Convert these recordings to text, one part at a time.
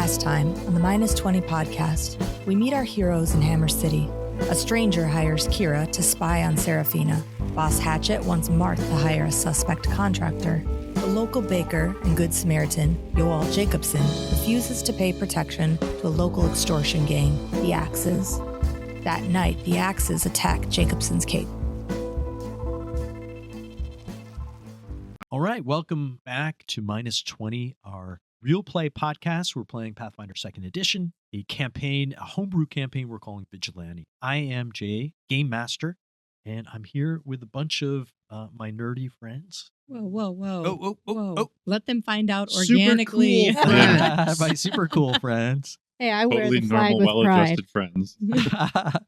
Last time on the Minus 20 podcast, we meet our heroes in Hammer City. A stranger hires Kira to spy on Seraphina. Boss Hatchet wants Marth to hire a suspect contractor. The local baker and good Samaritan, Joald Jakobsen, refuses to pay protection to a local extortion gang, the Axes. That night, the Axes attack Jakobsen's cape. All right, welcome back to Minus 20, our real play podcast. We're playing Pathfinder 2nd Edition, a homebrew campaign we're calling Vigilante. I am Jay, Game Master, and I'm here with a bunch of my nerdy friends. Whoa. Oh. Let them find out organically. Super cool friends. My super cool friends. Hey, I wear Totally the flag normal, with pride. well-adjusted friends.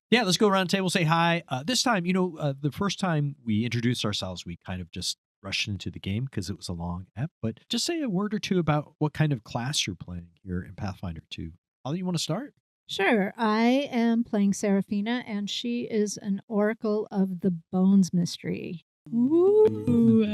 Yeah, let's go around the table, say hi. This time, the first time we introduced ourselves, we kind of just rushed into the game because it was a long ep, but just say a word or two about what kind of class you're playing here in Pathfinder 2. Ollie, you want to start? Sure. I am playing Seraphina, and she is an oracle of the Bones mystery. Ooh.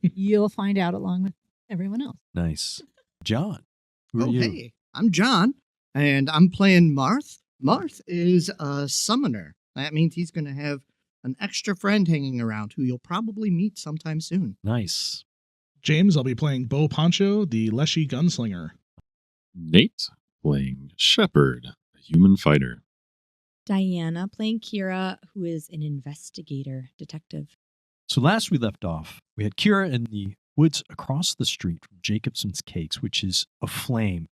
You'll find out along with everyone else. Nice. John, who are you? Hey, I'm John, and I'm playing Marth. Marth is a summoner. That means he's going to have an extra friend hanging around who you'll probably meet sometime soon. Nice. James, I'll be playing Bo Poncho, the Leshy gunslinger. Nate playing Shepherd, a human fighter. Diana playing Kira, who is an investigator, detective. So last we left off, we had Kira in the woods across the street from Jakobsen's Cakes, which is aflame.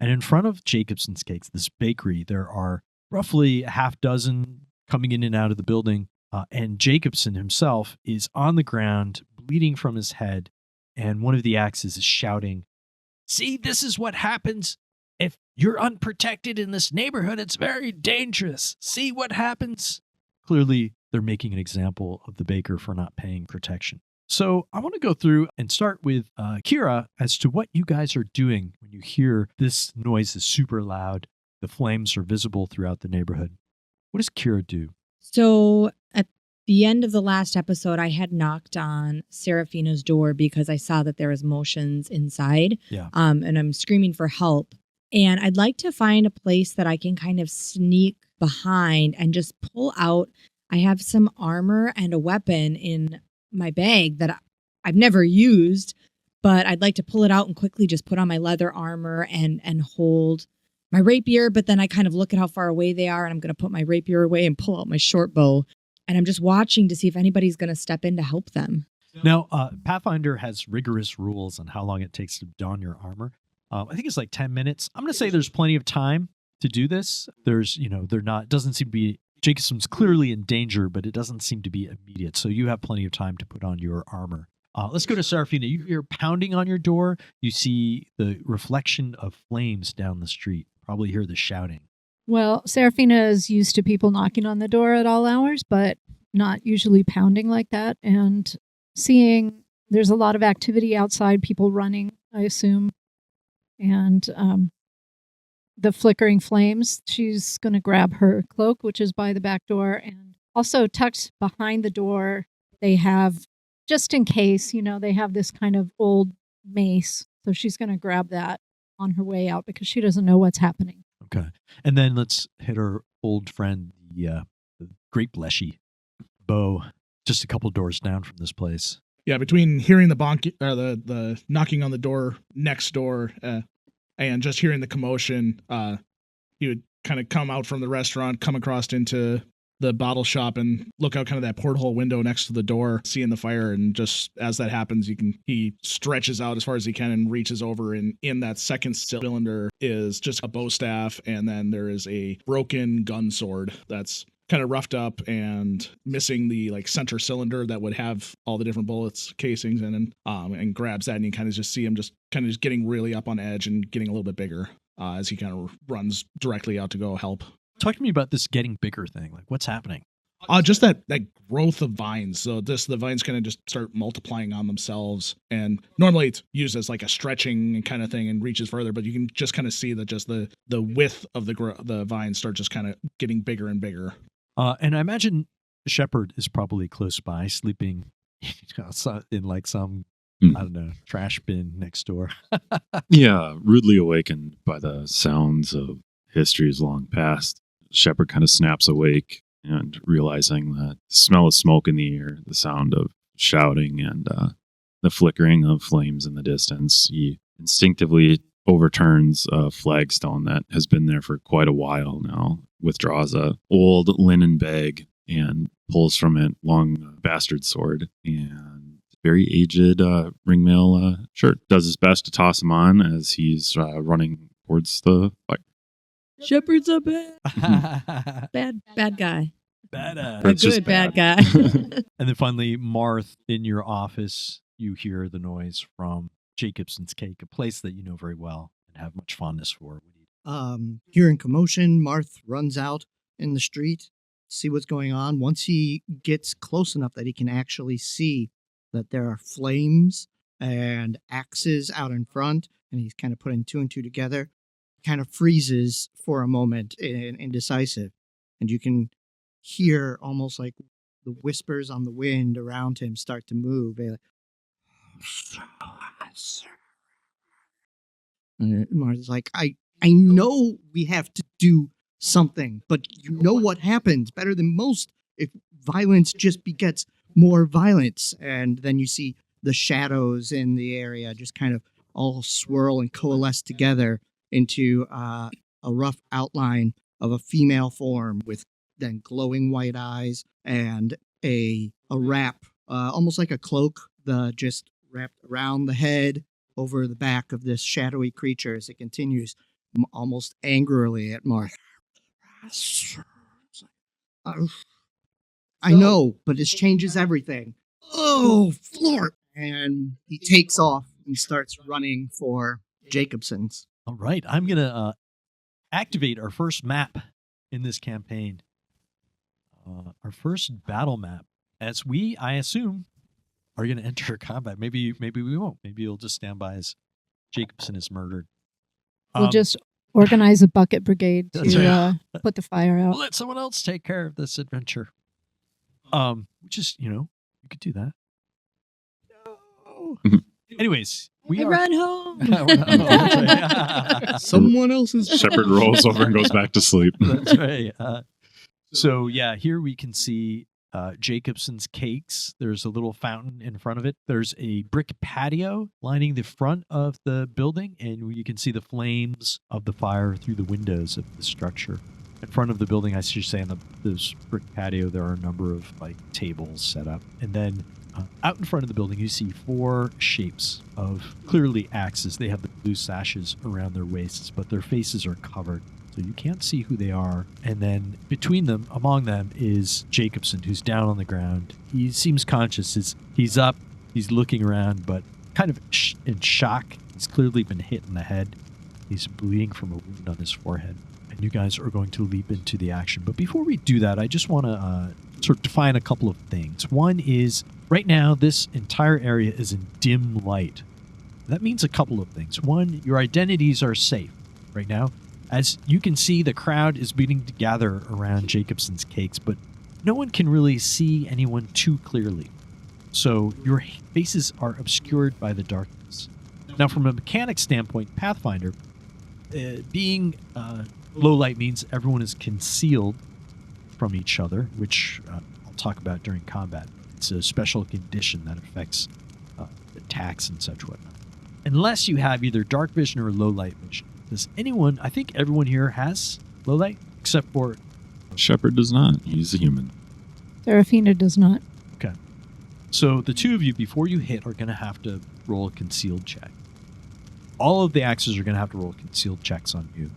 And in front of Jakobsen's Cakes, this bakery, there are roughly a half dozen coming in and out of the building. And Jakobsen himself is on the ground, bleeding from his head. And one of the Axes is shouting, "See, this is what happens if you're unprotected in this neighborhood. It's very dangerous. See what happens?" Clearly, they're making an example of the baker for not paying protection. So I want to go through and start with Kira as to what you guys are doing when you hear this noise is super loud. The flames are visible throughout the neighborhood. What does Kira do? So at the end of the last episode, I had knocked on Seraphina's door because I saw that there was motions inside. Yeah. And I'm screaming for help. And I'd like to find a place that I can kind of sneak behind and just pull out. I have some armor and a weapon in my bag that I've never used, but I'd like to pull it out and quickly just put on my leather armor and hold my rapier. But then I kind of look at how far away they are, and I'm going to put my rapier away and pull out my short bow. And I'm just watching to see if anybody's going to step in to help them. Now, Pathfinder has rigorous rules on how long it takes to don your armor. I think it's like 10 minutes. I'm going to say there's plenty of time to do this. Doesn't seem to be, Jakobsen's clearly in danger, but it doesn't seem to be immediate. So you have plenty of time to put on your armor. Let's go to Seraphina. You're pounding on your door. You see the reflection of flames down the street. Probably hear the shouting. Well, Seraphina is used to people knocking on the door at all hours, but not usually pounding like that. And seeing there's a lot of activity outside, people running, I assume. And the flickering flames, she's going to grab her cloak, which is by the back door. And also tucked behind the door, they have, just in case, they have this kind of old mace. So she's going to grab that on her way out because she doesn't know what's happening. Okay. And then let's hit our old friend, the Great Leshy, Bo, just a couple doors down from this place. Yeah, between hearing the knocking on the door next door and just hearing the commotion, he would kind of come out from the restaurant, come across into the bottle shop and look out kind of that porthole window next to the door, seeing the fire. And just as that happens, he stretches out as far as he can and reaches over. And in that second cylinder is just a bow staff. And then there is a broken gun sword that's kind of roughed up and missing the center cylinder that would have all the different bullets casings in, and grabs that, and you kind of just see him just getting really up on edge and getting a little bit bigger as he kind of runs directly out to go help. Talk to me about this getting bigger thing. Like, what's happening? Just that growth of vines. So the vines kind of just start multiplying on themselves. And normally it's used as like a stretching kind of thing and reaches further, but you can just kind of see that just the width of the vines start just kind of getting bigger and bigger. And I imagine Shepherd is probably close by, sleeping in some Hmm. I don't know, trash bin next door. Yeah, rudely awakened by the sounds of history's long past, Shepard kind of snaps awake and realizing that the smell of smoke in the air, the sound of shouting, and the flickering of flames in the distance, he instinctively overturns a flagstone that has been there for quite a while now, withdraws a old linen bag and pulls from it long bastard sword and very aged ringmail shirt. Does his best to toss him on as he's running towards the fire. Shepard's a bad guy. Badass. A It's just good bad guy. And then finally, Marth, in your office, you hear the noise from Jakobsen's Cake, a place that you know very well and have much fondness for. Hearing commotion, Marth runs out in the street, see what's going on. Once he gets close enough that he can actually see that there are flames and axes out in front, and he's kind of putting two and two together, kind of freezes for a moment, indecisive. And you can hear almost like the whispers on the wind around him start to move. They're like, Martha's like, I know we have to do something, but you know what happens better than most if violence just begets more violence. And then you see the shadows in the area just kind of all swirl and coalesce together into a rough outline of a female form with then glowing white eyes and a wrap, almost like a cloak, just wrapped around the head over the back of this shadowy creature as it continues almost angrily at Marth. I know, but this changes everything. Oh, Flort! And he takes off and starts running for Jakobsen's. All right, I'm going to activate our first map in this campaign. Our first battle map, as we, I assume, are going to enter combat. Maybe we won't. Maybe you'll just stand by as Jakobsen is murdered. We'll just organize a bucket brigade That's to put the fire out. let someone else take care of this adventure. Which is, you could do that. No. Anyways, we run home. Someone else's. Shepard rolls over and goes back to sleep. That's right. So yeah, here we can see Jakobsen's Cakes. There's a little fountain in front of it. There's a brick patio lining the front of the building, and you can see the flames of the fire through the windows of the structure. In front of the building, I should say, on this brick patio, there are a number of tables set up. And then out in front of the building, you see four shapes of clearly axes. They have the blue sashes around their waists, but their faces are covered, so you can't see who they are. And then between them, among them, is Jakobsen, who's down on the ground. He seems conscious. He's up. He's looking around, but kind of in shock. He's clearly been hit in the head. He's bleeding from a wound on his forehead. And you guys are going to leap into the action. But before we do that, I just want to sort of define a couple of things. One is, right now, this entire area is in dim light. That means a couple of things. One, your identities are safe right now. As you can see, the crowd is beginning to gather around Jakobsen's Cakes, but no one can really see anyone too clearly. So your faces are obscured by the darkness. Now, from a mechanic standpoint, Pathfinder, being low light means everyone is concealed from each other, which I'll talk about during combat. It's a special condition that affects attacks and such whatnot. Unless you have either dark vision or low light vision. Does anyone, I think everyone here has low light, except for... Shepard does not. He's a human. Serafina does not. Okay. So the two of you, before you hit, are going to have to roll a concealed check. All of the axes are going to have to roll concealed checks on you.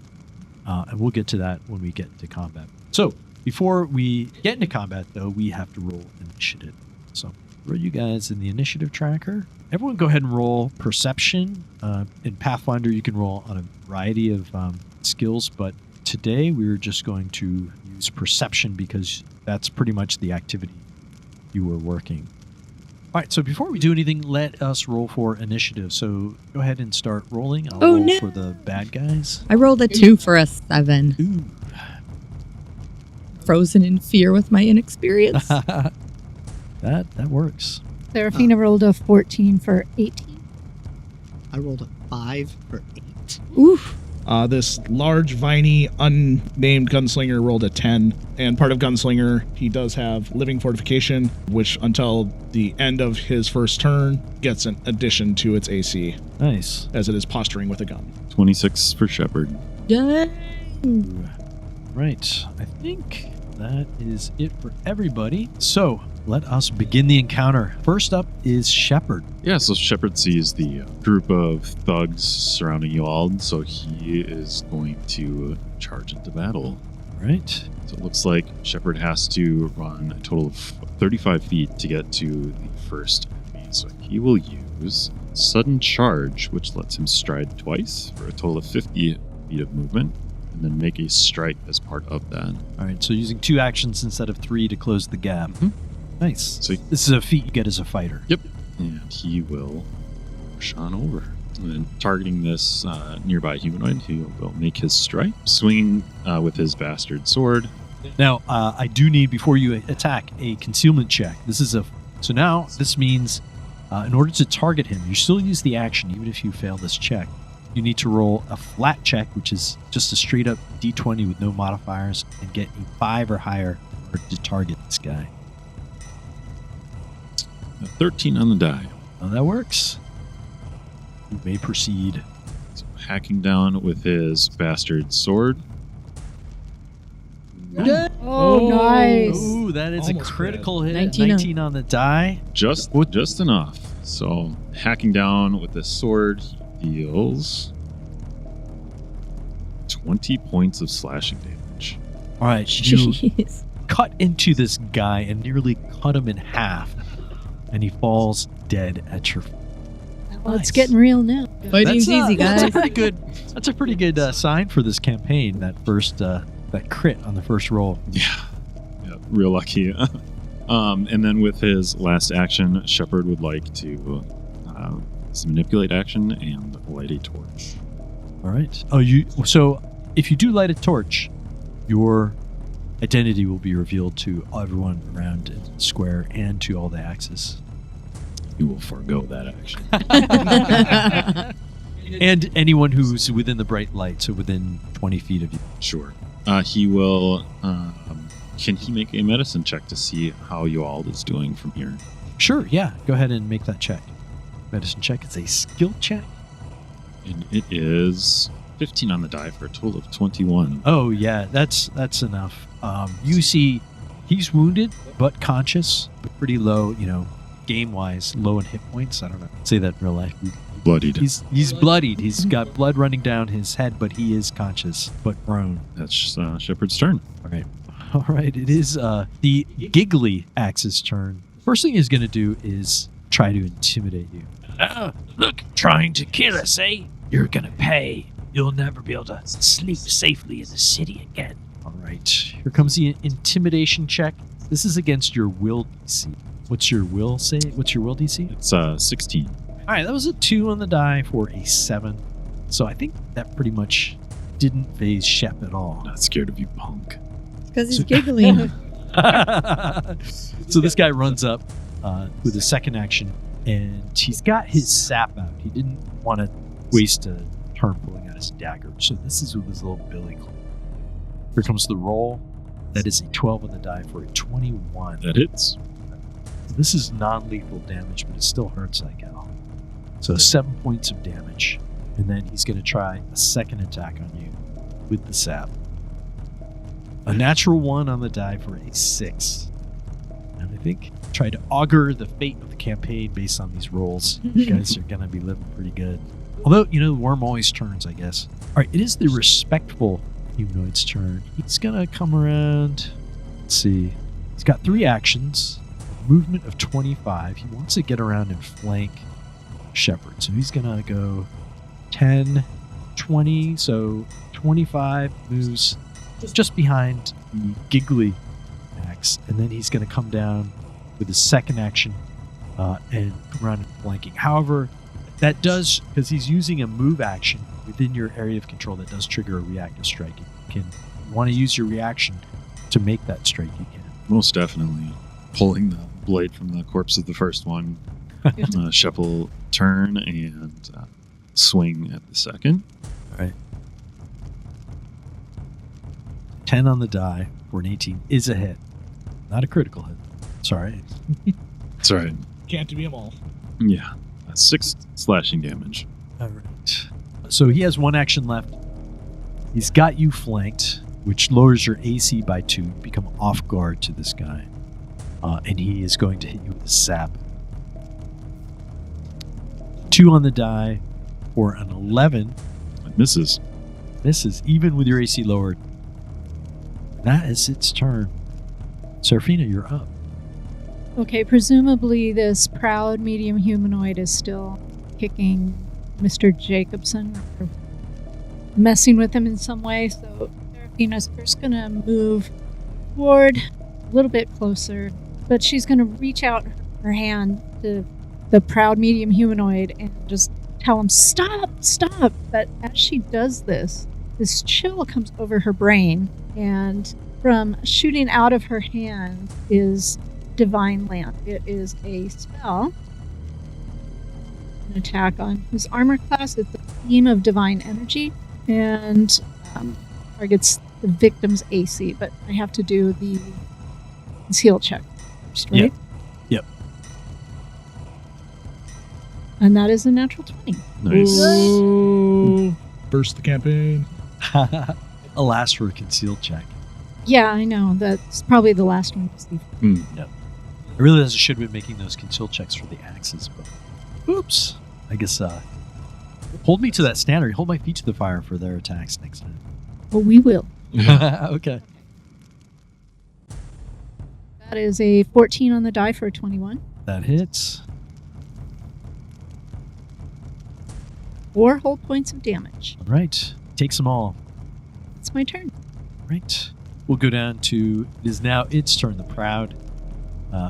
And we'll get to that when we get to combat. So before we get into combat, though, we have to roll initiative. So roll you guys in the initiative tracker. Everyone go ahead and roll perception. In Pathfinder, you can roll on a variety of skills, but today we're just going to use perception because that's pretty much the activity you were working. All right, so before we do anything, let us roll for initiative. So go ahead and start rolling. I'll roll for the bad guys. I rolled a 2 for a 7. Ooh. Frozen in fear with my inexperience. That works. Serafina rolled a 14 for 18. I rolled a 5 for 8. Oof. This large, viney, unnamed gunslinger rolled a 10. And part of Gunslinger, he does have Living Fortification, which until the end of his first turn gets an addition to its AC, Nice. as it is posturing with a gun. 26 for Shepard. Dang. Right. I think that is it for everybody. So let us begin the encounter. First up is Shepard. Yeah, so Shepard sees the group of thugs surrounding Joald, so he is going to charge into battle. Right. So it looks like Shepard has to run a total of 35 feet to get to the first enemy. So he will use Sudden Charge, which lets him stride twice for a total of 50 feet of movement, and then make a strike as part of that. All right. So using 2 actions instead of 3 to close the gap. Mhm. Nice. So This is a feat you get as a fighter. Yep. And he will push on over. And then targeting this nearby humanoid, he will make his strike, swinging with his bastard sword. Now, I do need, before you attack, a concealment check. So now this means in order to target him, you still use the action even if you fail this check. You need to roll a flat check, which is just a straight up D20 with no modifiers, and get a 5 or higher in order to target this guy. A 13 on the die. Now that works. You may proceed. So hacking down with his bastard sword. Oh, nice. Ooh, that is Almost a critical hit. 19 on the die. Just enough. So hacking down with this sword, he deals 20 points of slashing damage. All right, you Jeez. cut into this guy and nearly cut him in half, and he falls dead at your feet. Well, it's getting real now. Fighting's easy, That's a guys. pretty good. That's a pretty good sign for this campaign. That first, that crit on the first roll. Yeah, real lucky. And then with his last action, Shepard would like to manipulate action and light a torch. All right. So if you do light a torch, your identity will be revealed to everyone around the square and to all the axes. You will forego that action. And anyone who's within the bright light, so within 20 feet of you. Sure. He will. Can he make a medicine check to see how Joald is doing from here? Sure, yeah. Go ahead and make that check. Medicine check. It's a skill check. And it is 15 on the die for a total of 21. Oh, yeah. That's enough. You see he's wounded, but conscious, but pretty low, game-wise, low in hit points. I don't know. Say that in real life. Bloodied. He's bloodied. He's got blood running down his head, but he is conscious, but prone. That's Shepard's turn. All right. It is the giggly axe's turn. First thing he's going to do is try to intimidate you. Look, trying to kill us, eh? You're gonna pay. You'll never be able to sleep safely in the city again. All right. Here comes the intimidation check. This is against your will DC. What's your will say? What's your will DC? It's 16. All right. That was a 2 on the die for a 7. So I think that pretty much didn't phase Shep at all. Not scared of you, punk. Because he's giggling. So this guy runs up with a second action, and he's got his sap out. He didn't want to waste a turn pulling out his dagger, so this is with his little billy club. Here comes the roll. That is a 12 on the die for a 21. That hits. This is non-lethal damage, but it still hurts like hell. So 7 points of damage, and then he's going to try a second attack on you with the sap. A natural 1 on the die for a 6. And I think try to augur the fate of the campaign based on these rolls. You guys are going to be living pretty good. Although, the worm always turns, I guess. All right, it is the respectful humanoid's turn. He's going to come around. Let's see. He's got 3 actions. Movement of 25. He wants to get around and flank Shepard. So he's going to go 10, 20. So 25 moves just behind the giggly axe, and then he's going to come down with his second action and come around and flanking. However, that does, because he's using a move action within your area of control, that does trigger a reactive strike. You want to use your reaction to make that strike, you can. Most definitely. Pulling the blade from the corpse of the first one. Shep will turn and swing at the second. All right. 10 on the die for an 18 is a hit. Not a critical hit. Sorry. That's all right. Can't do them all. Yeah. 6 slashing damage. All right. So he has one action left. He's got you flanked, which lowers your AC by 2. You become off guard to this guy. And he is going to hit you with a sap. 2 on the die for an 11. It misses. Misses, even with your AC lowered. That is its turn. Seraphina, you're up. Okay, presumably this proud medium humanoid is still kicking Mr. Jakobsen or messing with him in some way. So Seraphina's first going to move forward a little bit closer, but she's going to reach out her hand to the proud medium humanoid and just tell him, stop. But as she does this chill comes over her brain, and from shooting out of her hand is Divine Lamp. It is a spell. An attack on his armor class. It's a beam of divine energy and targets the victim's AC, but I have to do the conceal check first, right? Yep. And that is a natural 20. Nice. Ooh. Burst the campaign. Alas for a concealed check. Yeah, I know. That's probably the last one. Yep. I realize I should have been making those concealed checks for the axes, but oops. I guess hold me to that standard. Hold my feet to the fire for their attacks next time. Well, we will. Okay. That is a 14 on the die for a 21. That hits. 4 whole points of damage. All right. Takes them all. It's my turn. Right. We'll go down to, it is now its turn. The proud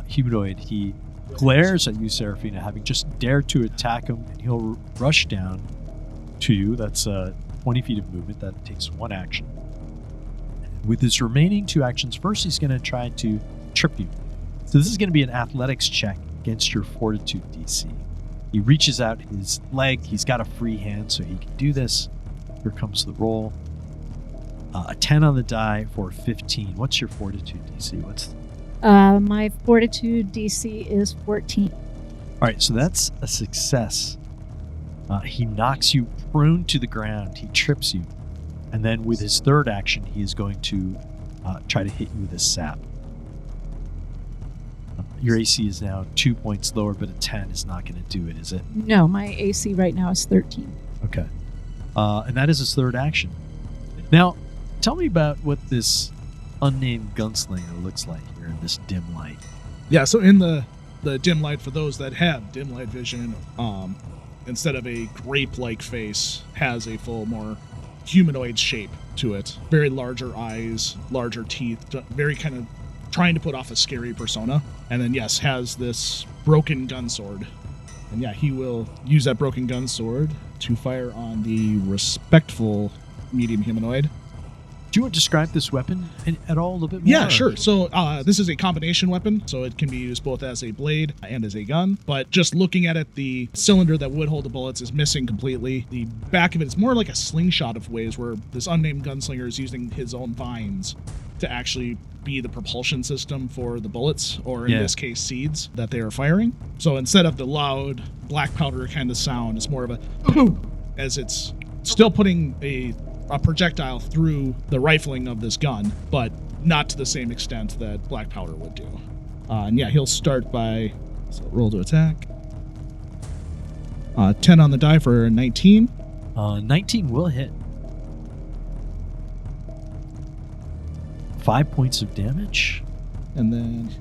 humanoid, he glares at you, Seraphina, having just dared to attack him, and he'll rush down to you. That's 20 feet of movement. That takes 1 action. With his remaining 2 actions, first he's going to try to trip you. So this is going to be an athletics check against your fortitude DC. He reaches out his leg. He's got a free hand, so he can do this. Here comes the roll. A 10 on the die for 15. What's your fortitude DC? My fortitude DC is 14. All right, so that's a success. He knocks you prone to the ground. He trips you. And then with his third action, he is going to try to hit you with a sap. Your AC is now 2 points lower, but a 10 is not going to do it, is it? No, my AC right now is 13. Okay. And that is his third action. Now, tell me about what this unnamed gunslinger looks like here in this dim light. Yeah, so in the dim light, for those that have dim light vision, instead of a grape-like face, has a full, more humanoid shape to it. Very larger eyes, larger teeth, very kind of trying to put off a scary persona. And then, yes, has this broken gun sword. And yeah, he will use that broken gun sword to fire on the respectful medium humanoid. Do you want to describe this weapon at all a little bit more? Yeah, sure. So this is a combination weapon, so it can be used both as a blade and as a gun. But just looking at it, the cylinder that would hold the bullets is missing completely. The back of it is more like a slingshot of ways, where this unnamed gunslinger is using his own vines to actually be the propulsion system for the bullets, or in this case, seeds that they are firing. So instead of the loud black powder kind of sound, it's more of a poof, as it's still putting a projectile through the rifling of this gun, but not to the same extent that black powder would do. And yeah, he'll start by roll to attack. 10 on the die for 19. 19 will hit. 5 points of damage. And then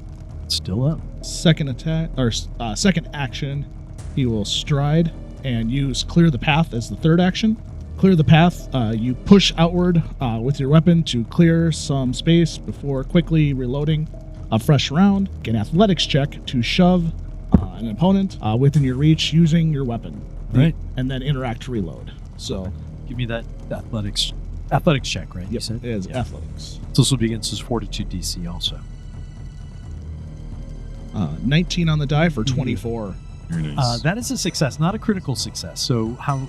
Still up. second attack, or second action, he will stride and use Clear the Path as the third action. Clear the path, you push outward with your weapon to clear some space before quickly reloading a fresh round. An athletics check to shove an opponent within your reach using your weapon. Right. And then interact to reload. So, Give me that athletics check, right? You yep, said? it is Yeah. athletics. So this will be against his fortitude DC also. 19 on the die for 24. Very nice. That is a success, not a critical success. So how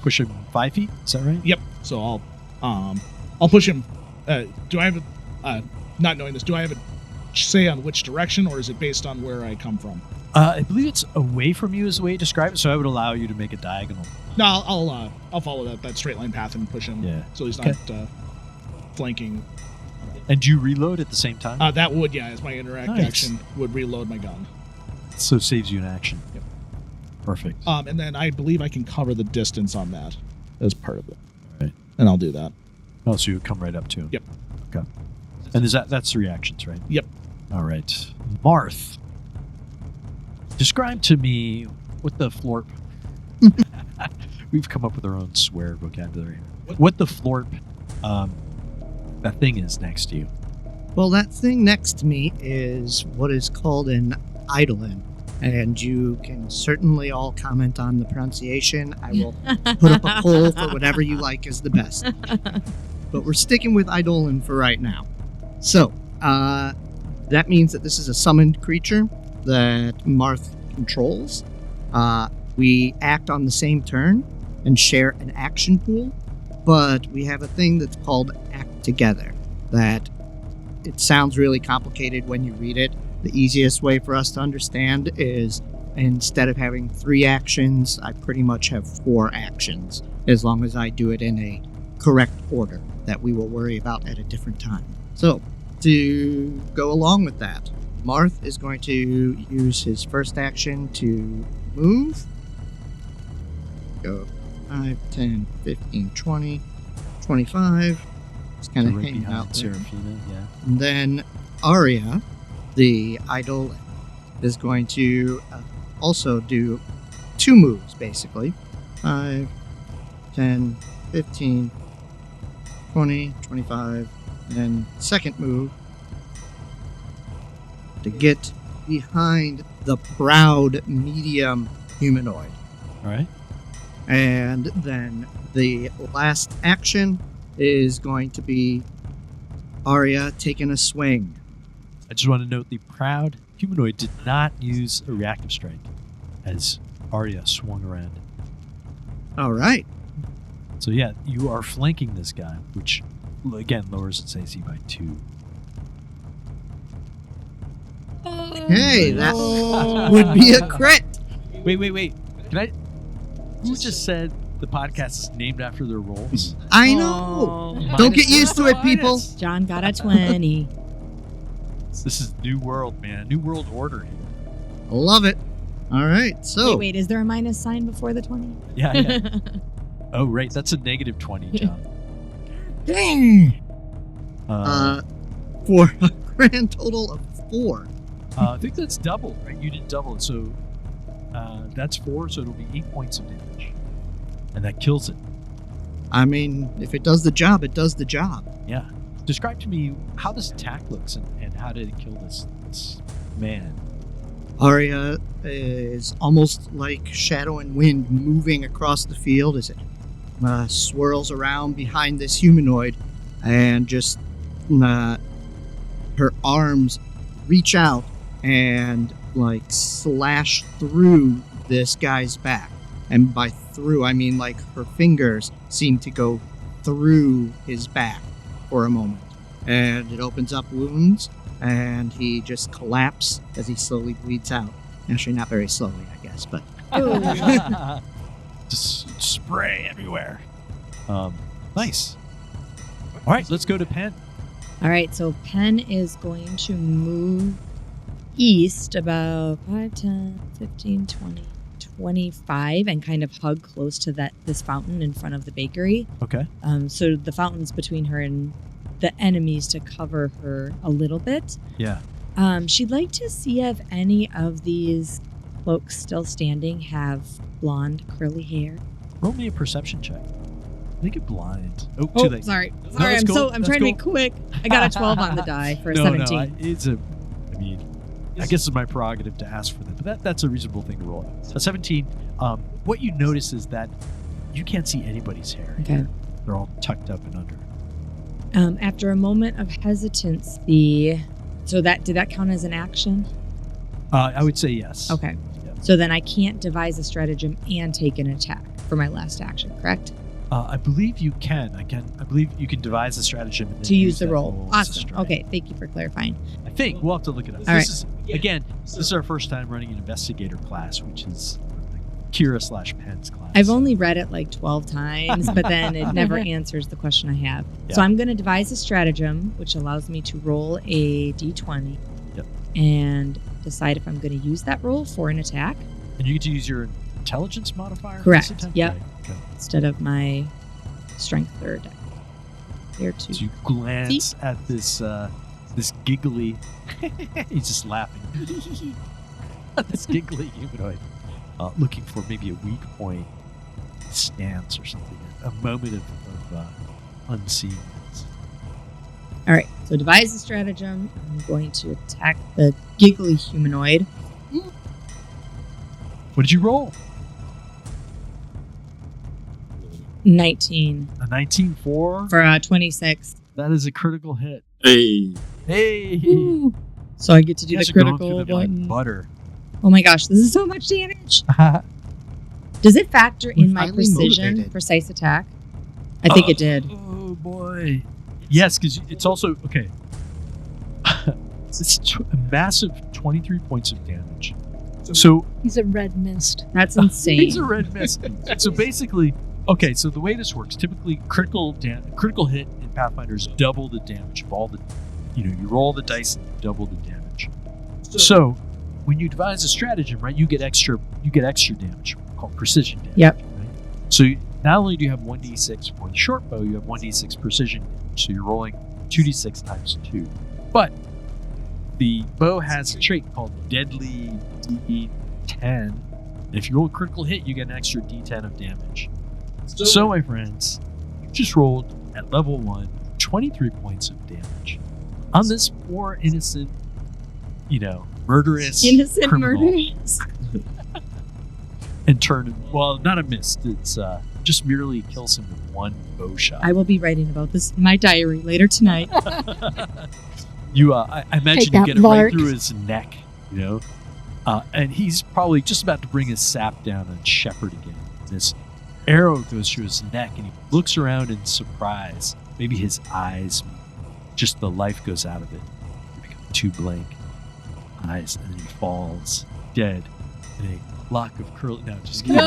push him 5 feet? Is that right? Yep. So I'll push him. Do I have not knowing this? Do I have a say on which direction, or is it based on where I come from? I believe it's away from you is the way you describe it. So I would allow you to make a diagonal. No, I'll follow that straight line path and push him. Yeah. So he's not flanking. And do you reload at the same time? That would, as my interact Nice. action would reload my gun. So it saves you an action. Yep. Perfect. And then I believe I can cover the distance on that as part of it. Right. And I'll do that. Oh, so you would come right up to him. Yep. Okay. And that's 3 actions, right? Yep. All right. Marth, describe to me what the florp... We've come up with our own swear vocabulary. What the florp, that thing is next to you. Well, that thing next to me is what is called an eidolon. And you can certainly all comment on the pronunciation. I will put up a poll for whatever you like is the best. But we're sticking with eidolon for right now. So, that means that this is a summoned creature that Marth controls. We act on the same turn and share an action pool, but we have a thing that's called Act Together. That it sounds really complicated when you read it. The easiest way for us to understand is instead of having 3 actions, I pretty much have 4 actions, as long as I do it in a correct order that we will worry about at a different time. So, to go along with that, Marth is going to use his first action to move. Go 5, 10, 15, 20, 25. Just kind of Right hanging behind out there. Seraphina, yeah. And then Arya, the idol, is going to also do 2 moves, basically. 5, 10, 15, 20, 25, and second move to get behind the proud medium humanoid. All right. And then the last action is going to be Arya taking a swing. I just want to note the proud humanoid did not use a reactive strike as Arya swung around. All right. So yeah, you are flanking this guy, which again lowers its AC by 2. Hey, that would be a crit. Wait. Can I? Who just said the podcast is named after their roles? I know. Don't get used to it, people. John got a 20. This is New World, man. New World Order here. I love it. All right, so Wait, is there a minus sign before the 20? Yeah. Oh, right. That's a negative 20, John. dang. For a grand total of 4. I think that's double, right? You did double it, so that's 4, so it'll be 8 points of damage, and that kills it. I mean, if it does the job, it does the job. Yeah. Describe to me how this attack looks and how did it kill this man? Arya is almost like shadow and wind moving across the field as it swirls around behind this humanoid, and just her arms reach out and like slash through this guy's back. And by through, I mean like her fingers seem to go through his back for a moment. And it opens up wounds, and he just collapses as he slowly bleeds out. Actually, not very slowly, I guess, but... Just spray everywhere. Nice. All right, let's go to Penn. All right, so Penn is going to move east about 5, 10, 15, 20, 25 and kind of hug close to this fountain in front of the bakery. Okay. So the fountain's between her and the enemies to cover her a little bit. Yeah. She'd like to see if any of these folks still standing have blonde curly hair. Roll me a perception check. Make it blind. Oh, Oh, too late. sorry. No, Sorry, that's cool. I'm That's trying cool. to be quick. I got a 12 on the die for a 17. I guess it's my prerogative to ask for that, but that's a reasonable thing to roll. A 17. What you notice is that you can't see anybody's hair. Okay. They're all tucked up and under. After a moment of hesitancy, so did that count as an action? I would say yes. Okay. Yeah. So then I can't devise a stratagem and take an attack for my last action, correct? I believe you can. I believe you can devise a stratagem and then To use the that roll. as a Awesome. strike. Okay, thank you for clarifying. I think we'll have to look it up. All This is our first time running an investigator class, which is Kira/Penn's class. I've only read it like 12 times, but then it never answers the question I have. Yeah. So I'm going to devise a stratagem, which allows me to roll a d20 Yep. and decide if I'm going to use that roll for an attack And you get to use your intelligence modifier. for Correct. this attempt? Yep. Right. Okay. instead of my strength or attack. There too. So you glance at this this giggly. He's just laughing. This giggly humanoid, looking for maybe a weak point, stance or something, a moment of unseenness. All right. So devise a stratagem. I'm going to attack the giggly humanoid. What did you roll? 19 A 19 for? for a 26. That is a critical hit. Hey, Hey! Woo. So I get to do You the guys are going critical through them like button. butter. Oh my gosh, this is so much damage. Does it factor We're in my highly precision, motivated. precise attack? I think it did. Oh boy. Yes, because it's also okay. It's a massive 23 points of damage. So He's a red mist. That's insane. he's a red mist. So basically, okay. So the way this works, typically critical hit in Pathfinder is double the damage of all the. You roll the dice and double the damage. So when you devise a stratagem, right, you get extra damage called precision damage. Yep. Right? So not only do you have 1d6 for the short bow, you have 1d6 precision damage. So you're rolling 2d6 times 2. But the bow has a trait called Deadly D10. And if you roll a critical hit, you get an extra D10 of damage. So, my friends, you just rolled at level 1 23 points of damage on this poor innocent, murderous Innocent criminal. murderers. And turn, well, not a miss. It's just merely kills him with one bow shot. I will be writing about this in my diary later tonight. I imagine you that, get it right Lark. through his neck, and he's probably just about to bring his sap down on Shepard again. This arrow goes through his neck, and he looks around in surprise. Maybe his eyes, just the life goes out of it. They become two blank eyes, and then he falls dead in a lock of curly. No, just kidding.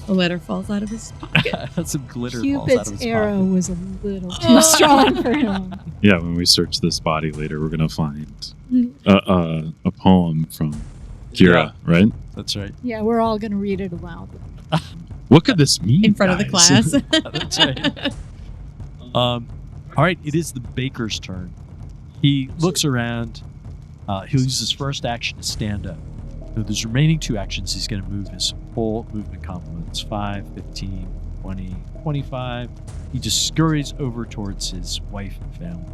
A letter falls out of his pocket. Some glitter falls out of Cupid's his arrow pocket. was a little too strong for him. yeah. When we search this body later, we're gonna find a poem from Kira, right? That's right. Yeah, we're all going to read it aloud. What could this mean? In front of the guys? class. That's right. All right, it is the baker's turn. He looks around. He'll use his first action to stand up. So there's remaining two actions. He's going to move his full movement complements 5, 15, 20, 25. He just scurries over towards his wife and family.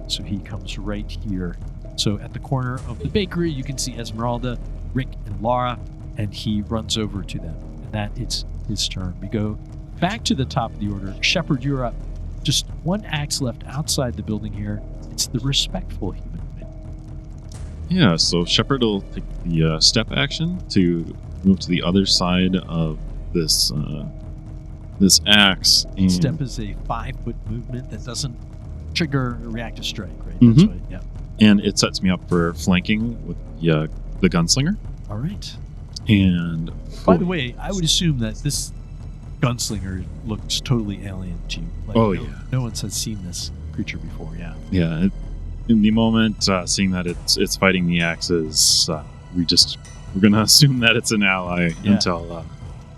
So he comes right here. So at the corner of the bakery, you can see Esmeralda, Rick, and Laura, and he runs over to them. And that it's his turn. We go back to the top of the order. Shepard, you're up. Just one axe left outside the building here. It's the respectful humanoid. Yeah, so Shepard will take the step action to move to the other side of this this axe. And Step is a 5-foot movement that doesn't trigger a reactive strike, right? Mhm. That's right. Yeah. and it sets me up for flanking with the gunslinger. All right. And By the way, I would assume that this gunslinger looks totally alien to you. Like, Oh, yeah. No one has seen this creature before. Yeah. yeah, in the moment, seeing that it's fighting the axes, we're gonna assume that it's an ally Yeah. until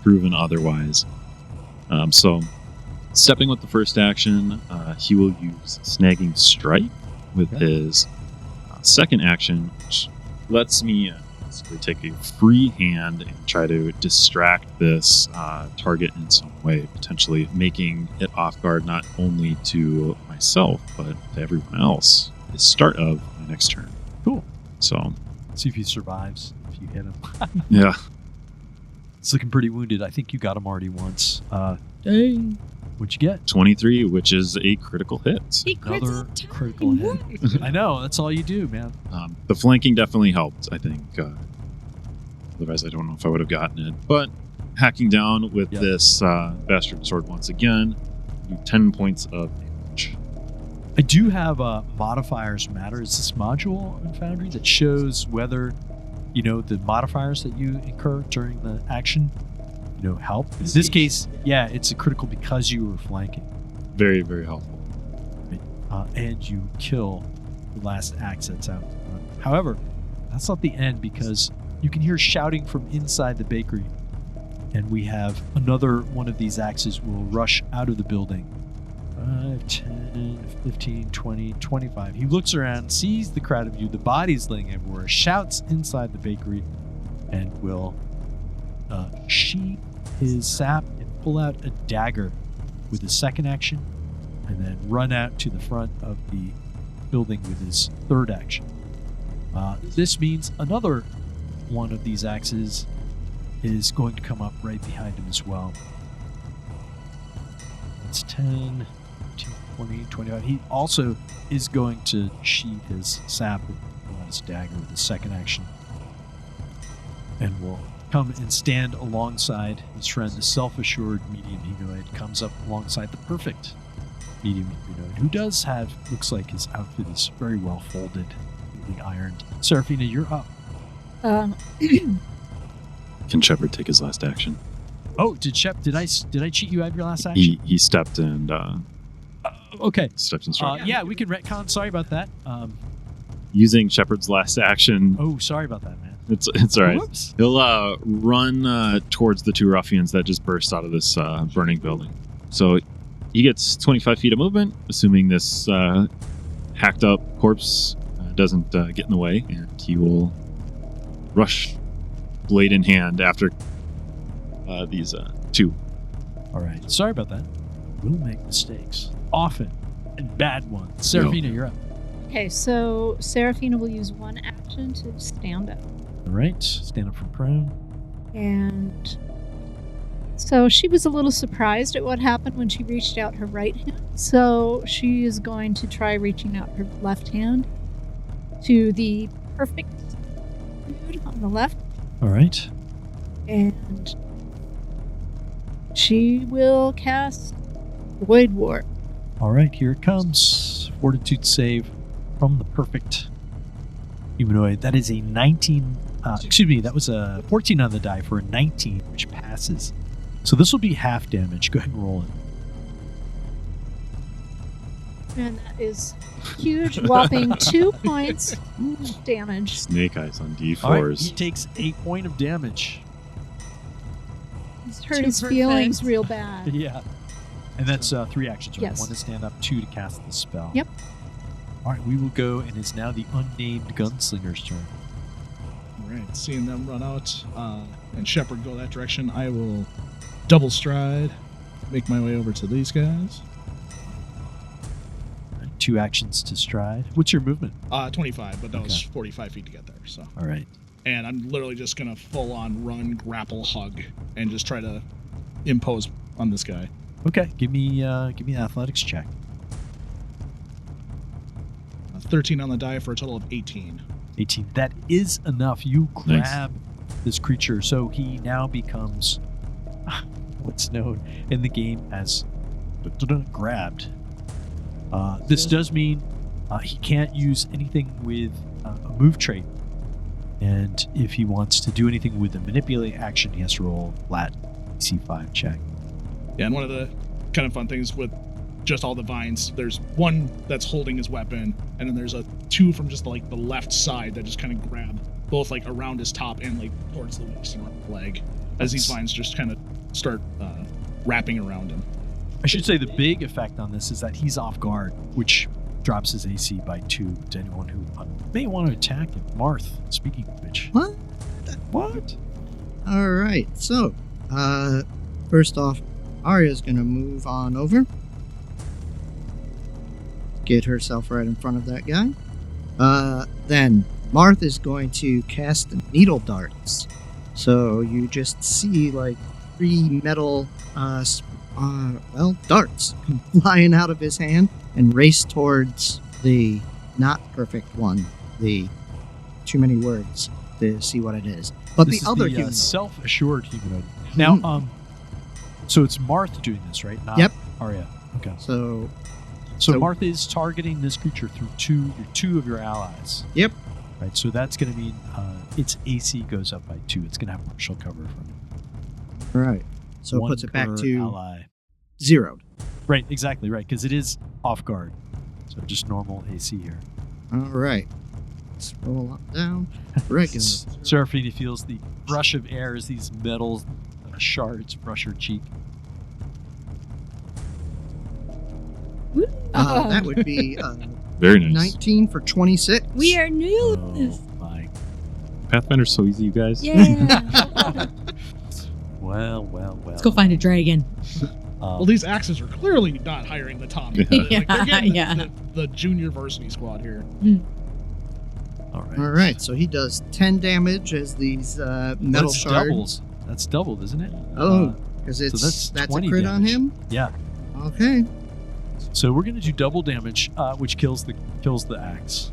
proven otherwise. So, stepping with the first action, he will use snagging strike with Okay. his second action, which lets me basically take a free hand and try to distract this target in some way, potentially making it off guard not only to myself but to everyone else. The start of my next turn. Cool. So, See if he survives. If you hit him. yeah. It's looking pretty wounded. I think you got him already once. Dang. What'd you get? 23, which is a critical hit. Another critical hit. I know, that's all you do, man. The flanking definitely helped, I think. Otherwise, I don't know if I would have gotten it. But hacking down with this bastard sword once again, do 10 points of damage. I do have modifiers matter. It's this module in Foundry that shows whether, the modifiers that you incur during the action, help. In this case, it's a critical because you were flanking. Very, very helpful. Right. And you kill the last axe that's out. However, that's not the end because you can hear shouting from inside the bakery. And we have another one of these axes will rush out of the building. 5, 10, 15, 20, 25. He looks around, sees the crowd of you, the bodies laying everywhere, shouts inside the bakery, and will sheath his sap and pull out a dagger with his second action, and then run out to the front of the building with his third action. This means another one of these axes is going to come up right behind him as well. That's 10, 15, 20, 25. He also is going to sheath his sap and pull out his dagger with his second action, and will come and stand alongside his friend, the self-assured medium humanoid, comes up alongside the perfect medium humanoid, who does have, looks like his outfit is very well folded, neatly ironed. Seraphina, you're up. Can Shepard take his last action? Oh, did I cheat you out of your last action? He stepped and okay. Stepped and struck. Yeah, we can retcon. Sorry about that. Using Shepard's last action. Oh, sorry about that, man. It's all right. Whoops. He'll run towards the two ruffians that just burst out of this burning building. So he gets 25 feet of movement, assuming this hacked up corpse doesn't get in the way, and he will rush blade in hand after these two. All right. Sorry about that. We'll make mistakes often, and bad ones. Seraphina, you're up. Okay, so Seraphina will use one action to stand up. All right. Stand up from prone. And so she was a little surprised at what happened when she reached out her right hand. So she is going to try reaching out her left hand to the perfect dude on the left. All right. And she will cast Void Warp. All right. Here it comes. Fortitude save from the perfect humanoid. That is a 19. That was a 14 on the die for a 19, which passes. So this will be half damage. Go ahead and roll it. And that is huge, whopping 2 points damage. Snake eyes on D4s. All right, he takes 8 points of damage. He's hurt his feelings real bad. Yeah. And that's 3 actions, right? Yes. 1 to stand up, 2 to cast the spell. Yep. All right, we will go, and it's now the unnamed gunslinger's turn. All right, seeing them run out and Shepard go that direction, I will double stride, make my way over to these guys. 2 actions to stride. What's your movement? 25, but that was Okay. 45 feet to get there. So, All right. and I'm literally just gonna full on run, grapple, hug, and just try to impose on this guy. Okay, give me an athletics check. 13 on the die for a total of 18. 18. That is enough. You grab this creature, so he now becomes what's known in the game as grabbed. This does mean he can't use anything with a move trait. And if he wants to do anything with a manipulate action, he has to roll a flat DC5 check. Yeah, and one of the kind of fun things with just all the vines, there's one that's holding his weapon, and then there's two from just like the left side that just kind of grab both like around his top and like towards the waist and around the leg as these vines just kind of start wrapping around him. I should say the big effect on this is that he's off guard, which drops his AC by 2 to anyone who may want to attack him. Marth, speaking of which. What? All right, so first off, Arya's gonna move on over, get herself right in front of that guy. Then Marth is going to cast needle darts. So you just see like 3 metal darts come flying out of his hand and race towards the not perfect one. The too many words to see what it is. But This the is other the humanoid. self-assured humanoid. Now, so it's Marth doing this, right? Not Yep. Arya. Okay. So So So- Marth is targeting this creature through two of your allies. Yep. Right. So that's going to mean its AC goes up by 2. It's going to have partial cover from right. So it one puts it back per to ally. zeroed. Right. Exactly. Right. Because it is off guard. So just normal AC here. All right. Let's roll up, down. Regular. Seraphina feels the rush of air as these metal shards brush her cheek. That would be Very nice. 19 for 26. We are new at Oh this. my. Pathfinder's so easy, you guys. Yeah. Well. Let's go find a dragon. Well, these axes are clearly not hiring the Tommy. Yeah. Like, they're getting Yeah. the junior varsity squad here. All right. All right. So he does 10 damage as these metal That's shards. doubles. That's doubled, isn't it? Oh, because so that's that's a 20 crit on damage. him. Yeah. Okay. So we're going to do double damage, which kills the axe.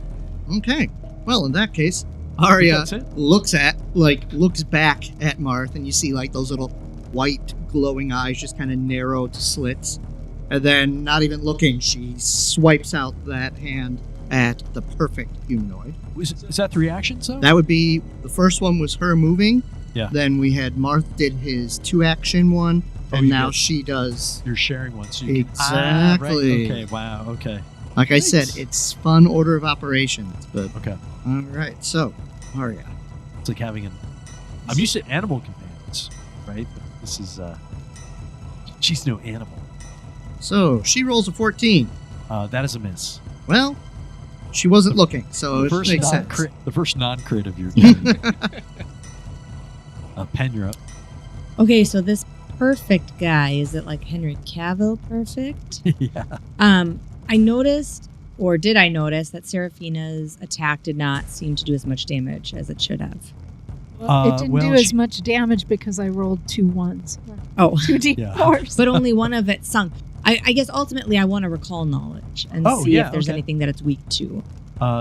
Okay. Well, in that case, Arya That's it. looks back at Marth, and you see like those little white glowing eyes just kind of narrow to slits, and then not even looking, she swipes out that hand at the perfect humanoid. Is that 3 actions, though? That would be the first one was her moving. Yeah. Then we had Marth did his 2-action one, Oh, and you now did. she does. You're sharing one, so you Exactly. Can, right. Okay. Wow. Okay. Like I said, Nice. it's fun order of operations. But Okay. all right, so Arya. It's like having I'm used to animal companions, right? But this is she's no animal. So she rolls a 14. That is a miss. Well, she wasn't looking, so The it first makes sense. non-crit. The first non-crit of your game. Pen, you're up. Okay, so this perfect guy, is it like Henry Cavill perfect? Yeah. I noticed, or did I notice, that Seraphina's attack did not seem to do as much damage as it should have. It didn't well, do as she- much damage because I rolled 2 1s. Oh, 2 D4s. but only one of it sunk. I guess ultimately I want to recall knowledge and Oh, see yeah, if there's okay. anything that it's weak to.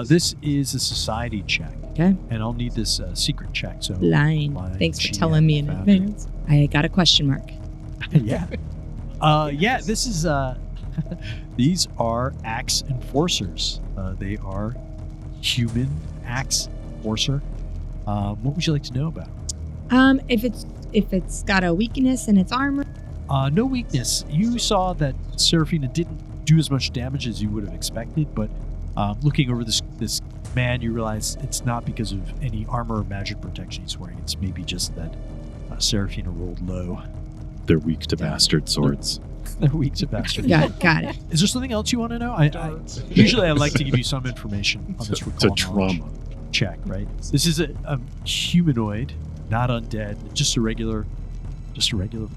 This is a society check. Okay. And I'll need this secret check. So Line. Line, Thanks for she telling me in found it. advance. I got a question mark. yeah. This is these are axe enforcers. They are human axe enforcer. What would you like to know about? If it's got a weakness in its armor. No weakness. You saw that Seraphina didn't do as much damage as you would have expected, but looking over this man, you realize it's not because of any armor or magic protection he's wearing. It's maybe just that Seraphina rolled low. They're weak to bastard swords. They're weak to bastard. Got it. Is there something else you want to know? Usually I like to give you some information on this It's a recall knowledge trauma. check, right? This is a humanoid, not undead, just a regular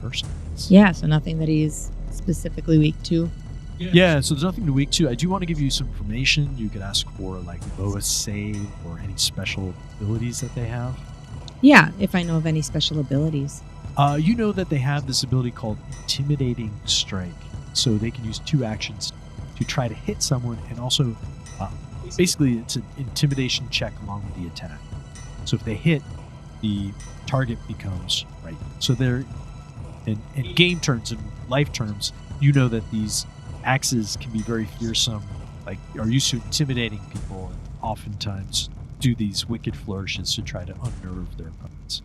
person. Yeah, so nothing that he's specifically weak to. Yeah, so there's nothing to weak to. I do want to give you some information. You could ask for like lowest save or any special abilities that they have. Yeah, if I know of any special abilities. You know that they have this ability called Intimidating Strike. So they can use 2 actions to try to hit someone, and also basically it's an intimidation check along with the attack. So if they hit, the target becomes right. So they're in game terms and life terms, you know that these axes can be very fearsome, like are used to intimidating people, and oftentimes do these wicked flourishes to try to unnerve their opponents.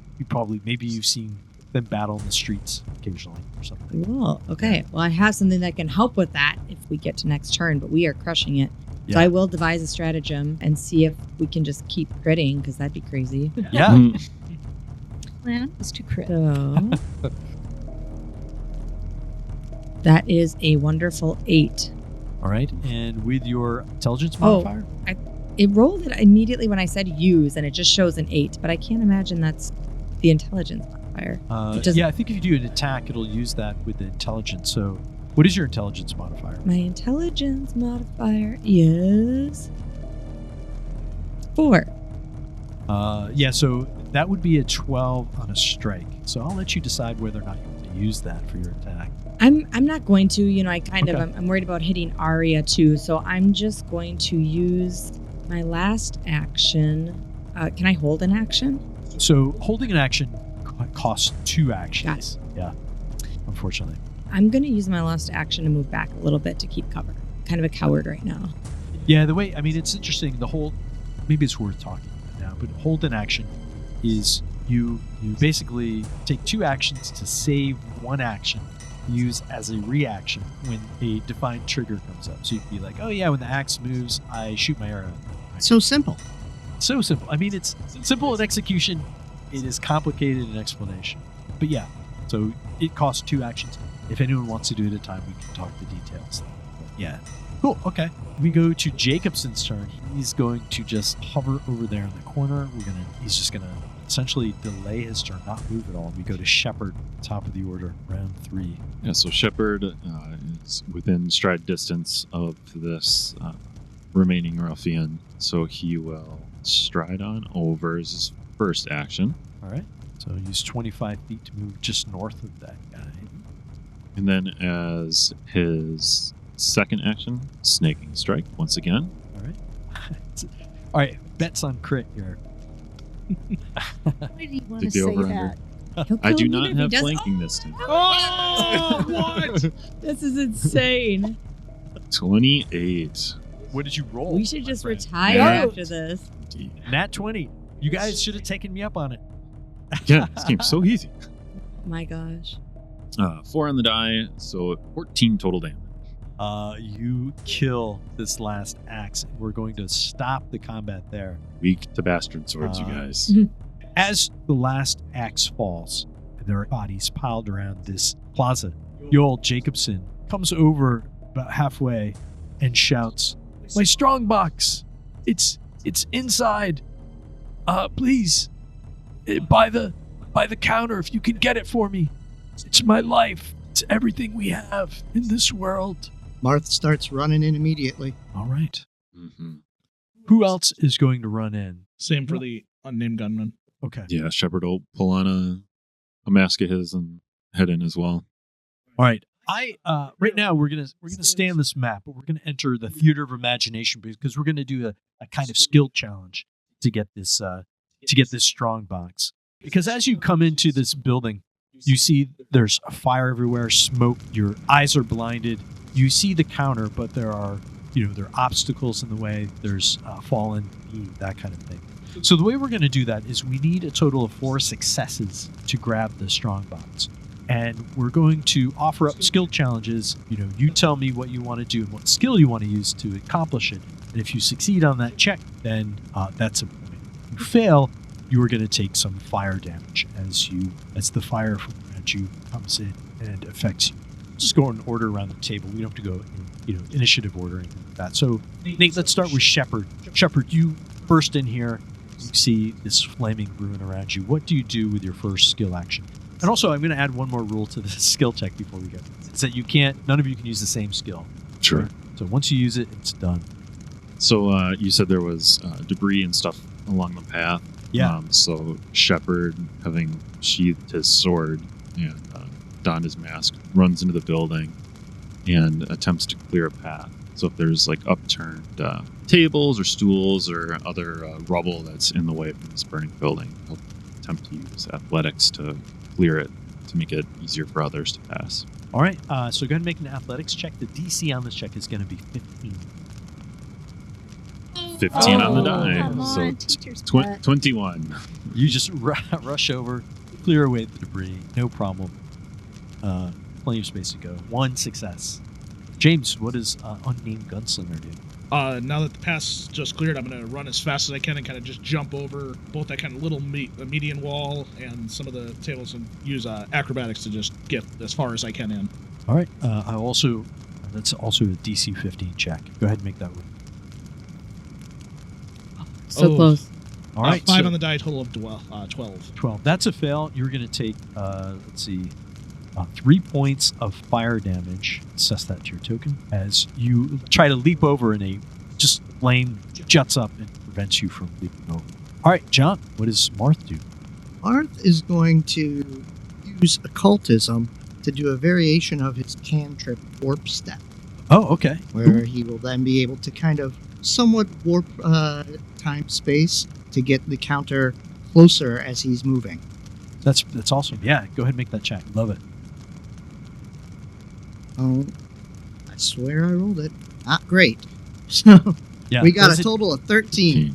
Maybe you've seen them battle in the streets occasionally or something. Cool. Okay. Well, I have something that can help with that if we get to next turn, but we are crushing it. So Yeah. I will devise a stratagem and see if we can just keep critting, because that'd be crazy. Yeah. Mm. Plan is to crit. So that is a wonderful 8. All right. And with your intelligence Oh. modifier? It rolled it immediately when I said use, and it just shows an 8, but I can't imagine that's the intelligence modifier. It doesn't- Yeah, I think if you do an attack, it'll use that with the intelligence. So what is your intelligence modifier? My intelligence modifier is 4. Yeah, so that would be a 12 on a strike. So I'll let you decide whether or not you want to use that for your attack. I'm not going to. I'm worried about hitting Arya too, so I'm just going to use my last action. Can I hold an action? So holding an action costs 2 actions. Got it. Yeah, unfortunately. I'm going to use my last action to move back a little bit to keep cover. Kind of a coward right now. Yeah, it's interesting. Maybe it's worth talking about now, but hold an action is you basically take 2 actions to save 1 action, use as a reaction when a defined trigger comes up. So you'd be like, oh yeah, when the axe moves, I shoot my arrow. So simple. So simple. It's simple in execution. It is complicated in explanation. But yeah, so it costs 2 actions. If anyone wants to do it at a time, we can talk the details. But yeah. Cool. Okay. We go to Jakobsen's turn. He's going to just hover over there in the corner. He's just gonna essentially delay his turn, not move at all. We go to Shepard, top of the order, round 3. Yeah, so Shepard is within stride distance of this remaining ruffian, so he will stride on over as his first action. All right. So use 25 feet to move just north of that guy. And then as his second action, snaking strike once again. All right. All right. Bets on crit here. Why do you want to Take the say over-under. that? I do not have flanking this time. Oh, what? This is insane. 28. What did you roll? We should just my friend? retire Yeah. after this. Nat 20. You guys should have taken me up on it. Yeah, this game's so easy. My gosh. 4 on the die, so 14 total damage. You kill this last axe. We're going to stop the combat there. Weak to bastard swords, you guys. As the last axe falls, and there are bodies piled around this plaza, Joald Jakobsen comes over about halfway and shouts, "My strongbox! It's inside. Please, by the counter, if you can get it for me. It's my life. It's everything we have in this world." Marth starts running in immediately. All right. Mm-hmm. Who else is going to run in? Same for the unnamed gunman. Okay. Yeah, Shepard will pull on a mask of his and head in as well. All right. Right now we're gonna stay on this map, but we're gonna enter the theater of imagination because we're gonna do a kind of skill challenge to get this strong box. Because as you come into this building, you see there's a fire everywhere, smoke. Your eyes are blinded. You see the counter, but there are obstacles in the way. There's fallen beam, that kind of thing. So the way we're going to do that is we need a total of 4 successes to grab the strong box. And we're going to offer up skill challenges. You tell me what you want to do and what skill you want to use to accomplish it. And if you succeed on that check, then that's a point. If you fail, you are going to take some fire damage as the fire from around you comes in and affects you. Just go in order around the table. We don't have to go in initiative order or anything like that. So Nate, let's start with Shepard. Shepard, you burst in here. You see this flaming ruin around you. What do you do with your first skill action? And also, I'm going to add one more rule to the skill check before we go. It's that none of you can use the same skill. Sure. So once you use it, it's done. So you said there was debris and stuff along the path. Yeah. So Shepard, having sheathed his sword and donned his mask, runs into the building and attempts to clear a path. So if there's upturned tables or stools or other rubble that's in the way from this burning building, he'll attempt to use athletics to clear it to make it easier for others to pass. All right. So go ahead and make an athletics check. The DC on this check is going to be 15. 15 on the die. Come So on, teacher's pet. 21. You just rush over, clear away the debris. No problem. Plenty of space to go. 1 success. James, what does unnamed gunslinger do? Now that the path's just cleared, I'm going to run as fast as I can and kind of just jump over both that kind of little median wall and some of the tables and use acrobatics to just get as far as I can in. All right. That's also a DC 15 check. Go ahead and make that roll. So close. All right. 5 so on the die, total of 12. 12. That's a fail. You're going to take, 3 points of fire damage. Assess that to your token. As you try to leap over and just flame juts up and prevents you from leaping over. All right, John, what does Marth do? Marth is going to use occultism to do a variation of his cantrip warp step, Oh, okay. where he will then be able to kind of somewhat warp time space to get the counter closer as he's moving. That's awesome. Yeah, go ahead and make that check. Love it. Oh, I swear I rolled it. Not great. So Yeah. we got does a it- total of 13.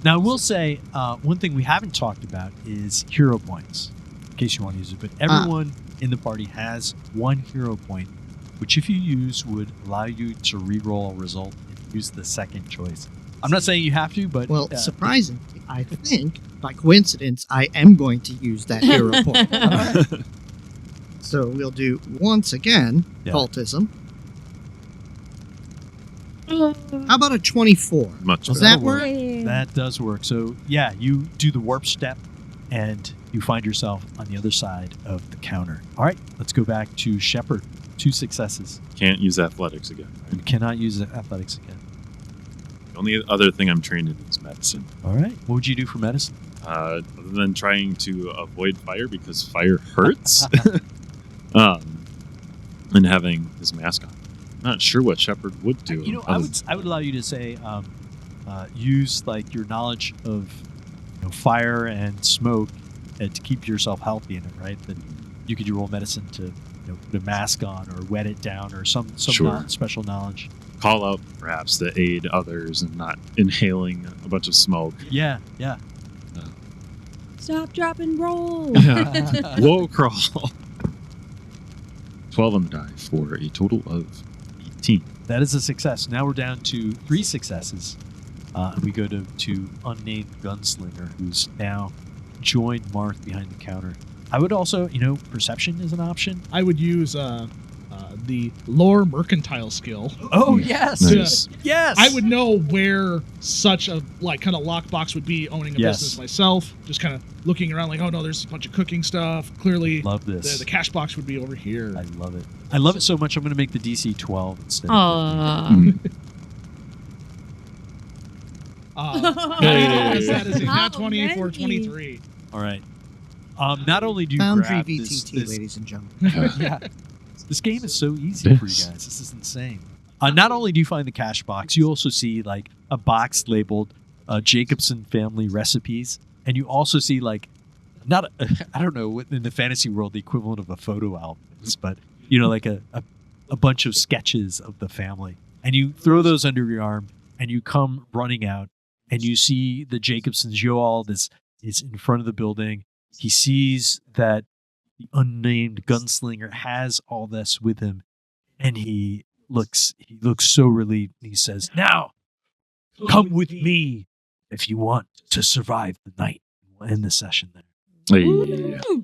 Now, I will say one thing we haven't talked about is hero points, in case you want to use it. But everyone in the party has 1 hero point, which if you use would allow you to re-roll a result and use the second choice. I'm not saying you have to, but Well, surprisingly, I think, by coincidence, I am going to use that hero point. So we'll do, once again, Yeah. cultism. How about a 24? Much Does better. that work? that does work. So yeah, you do the warp step, and you find yourself on the other side of the counter. All right, let's go back to Shepard. 2 successes. Can't use athletics again. You cannot use athletics again. The only other thing I'm trained in is medicine. All right. What would you do for medicine? Other than trying to avoid fire because fire hurts, and having his mask on. Not sure what Shepard would do. You know, I would allow you to say use like your knowledge of fire and smoke to keep yourself healthy in it, right? That you could roll medicine to put a mask on or wet it down or some Sure. special knowledge. call out perhaps to aid others and not inhaling a bunch of smoke. Yeah. Stop, drop, and roll. Whoa, crawl. 12 on the die for a total of 18. That is a success. Now we're down to 3 successes. We go to unnamed gunslinger, who's now joined Marth behind the counter. I would also, perception is an option. I would use the lore mercantile skill. Oh yes, Nice. yes. I would know where such a kind of lockbox would be owning a Yes. business myself. Just kind of looking around like, oh no, there's a bunch of cooking stuff. Clearly, love this. the cash box would be over here. I love it. I love it so much. I'm going to make the DC 12 instead. Aw. Yes, that is a nat How 20 for many? 23. All right. Not only do you Foundry grab VTT, this, ladies and gentlemen. yeah, this game is so easy for you guys. This is insane. Not only do you find the cash box, you also see like a box labeled Jakobsen family recipes, and you also see like I don't know what in the fantasy world the equivalent of a photo album is, but like a bunch of sketches of the family, and you throw those under your arm, and you come running out, and you see the Jakobsens. Joald is in front of the building. He sees that the unnamed gunslinger has all this with him, and he looks so relieved. He says, "Now, come with me if you want to survive the night." We'll end the session there. Hey.